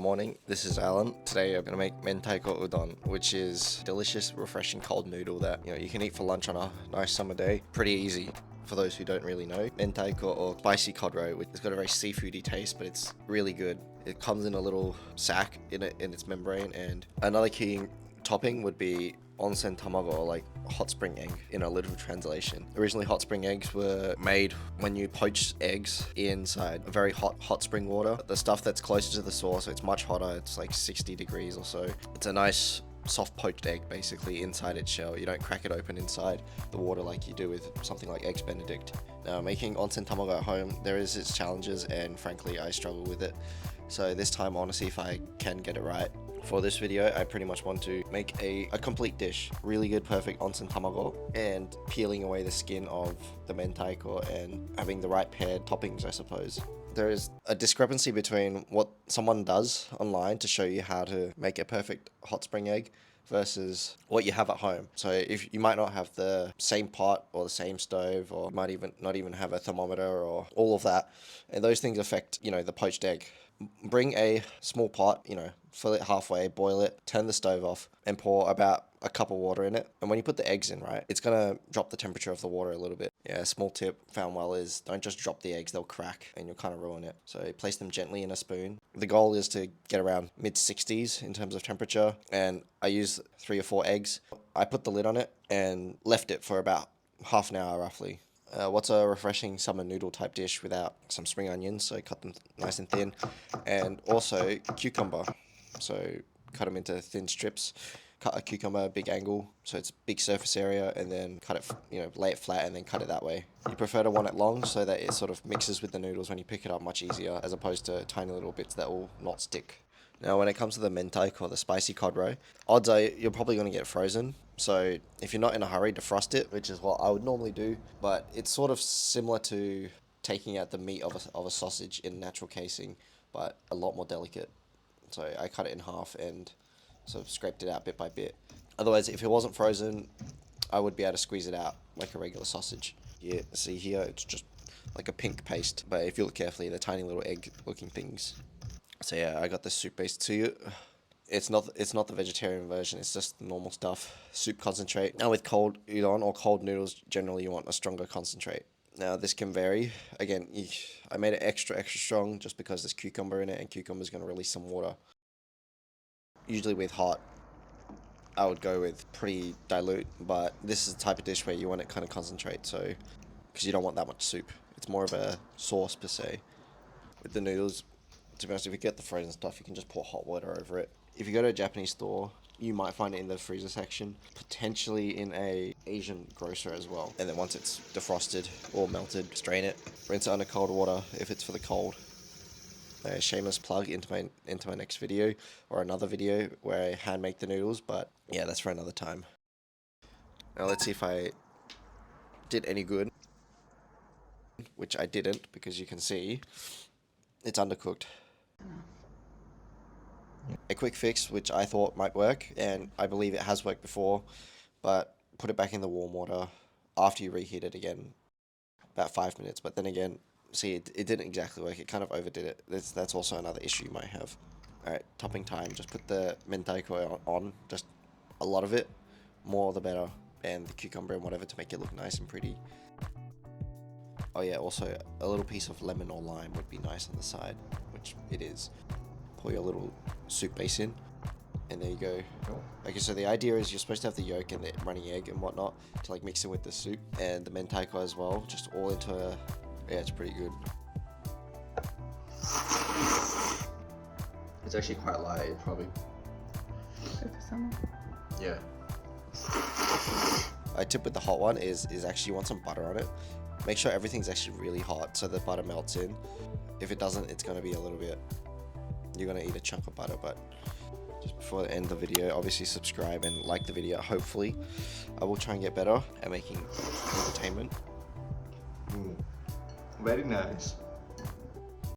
Morning, this is Alan. Today I'm gonna make Mentaiko Udon, which is delicious, refreshing cold noodle that you can eat for lunch on a nice summer day. Pretty easy. For those who don't really know, Mentaiko or spicy Cod Roe, which has got a very seafoody taste, but it's really good. It comes in a little sack in its membrane, and another key topping would be Onsen Tamago, or like hot spring egg in a literal translation. Originally, hot spring eggs were made when you poach eggs inside very hot spring water. The stuff that's closer to the source, so it's much hotter, it's like 60 degrees or so. It's a nice soft poached egg basically inside its shell. You don't crack it open inside the water like you do with something like Eggs Benedict. Now, making Onsen Tamago at home, there is its challenges, and frankly I struggle with it. So this time I want to see if I can get it right. For this video, I pretty much want to make a complete dish. Really good, perfect onsen tamago, and peeling away the skin of the mentaiko and having the right paired toppings, I suppose. There is a discrepancy between what someone does online to show you how to make a perfect hot spring egg versus what you have at home. So if you might not have the same pot or the same stove, or might even not even have a thermometer or all of that, and those things affect the poached egg. Bring a small pot, fill it halfway, boil it, turn the stove off, and pour about a cup of water in it. And when you put the eggs in, right, it's gonna drop the temperature of the water a little bit. Yeah, a small tip found well is don't just drop the eggs, they'll crack and you'll kind of ruin it. So place them gently in a spoon. The goal is to get around mid-60s in terms of temperature, and I use 3 or 4 eggs. I put the lid on it and left it for about half an hour roughly. What's a refreshing summer noodle type dish without some spring onions? So cut them nice and thin, and also cucumber. So cut them into thin strips. Cut a cucumber big angle, so it's big surface area, and then cut it, lay it flat and then cut it that way. You prefer to want it long so that it sort of mixes with the noodles when you pick it up much easier, as opposed to tiny little bits that will not stick. Now, when it comes to the mentaiko or the spicy Cod Roe, odds are you're probably going to get frozen. So if you're not in a hurry, defrost it, which is what I would normally do. But it's sort of similar to taking out the meat of a sausage in natural casing, but a lot more delicate. So I cut it in half and sort of scraped it out bit by bit. Otherwise, if it wasn't frozen, I would be able to squeeze it out like a regular sausage. Yeah, see here, it's just like a pink paste. But if you look carefully, they're tiny little egg-looking things. So yeah, I got the soup base too. It's not the vegetarian version, it's just the normal stuff. Soup concentrate. Now with cold udon or cold noodles, generally you want a stronger concentrate. Now this can vary. Again, I made it extra strong just because there's cucumber in it, and cucumber's going to release some water. Usually with hot, I would go with pretty dilute, but this is the type of dish where you want it kind of concentrate, so because you don't want that much soup. It's more of a sauce per se. With the noodles, to be honest, if you get the frozen stuff, you can just pour hot water over it. If you go to a Japanese store, you might find it in the freezer section, potentially in a Asian grocer as well. And then once it's defrosted or melted, strain it, rinse it under cold water if it's for the cold. A shameless plug into my next video, or another video where I hand make the noodles, but yeah, that's for another time. Now let's see if I did any good, which I didn't, because you can see it's undercooked. A quick fix, which I thought might work, and I believe it has worked before, but put it back in the warm water after you reheat it again, about 5 minutes. But then again, see, it didn't exactly work. It kind of overdid it. That's also another issue you might have. Alright, topping time. Just put the mentaiko on, just a lot of it, more the better, and the cucumber and whatever to make it look nice and pretty. Oh yeah, also a little piece of lemon or lime would be nice on the side, which it is. Pour your little soup base in, and there you go. Okay, so the idea is you're supposed to have the yolk and the running egg and whatnot to like mix it with the soup and the mentaiko as well, just all into a, yeah, it's pretty good. It's actually quite light, it's probably. Yeah. A tip with the hot one is actually you want some butter on it. Make sure everything's actually really hot so the butter melts in. If it doesn't, it's gonna be a little bit, you're gonna eat a chunk of butter. But just before I end the video, obviously subscribe and like the video. Hopefully I will try and get better at making entertainment. Very nice.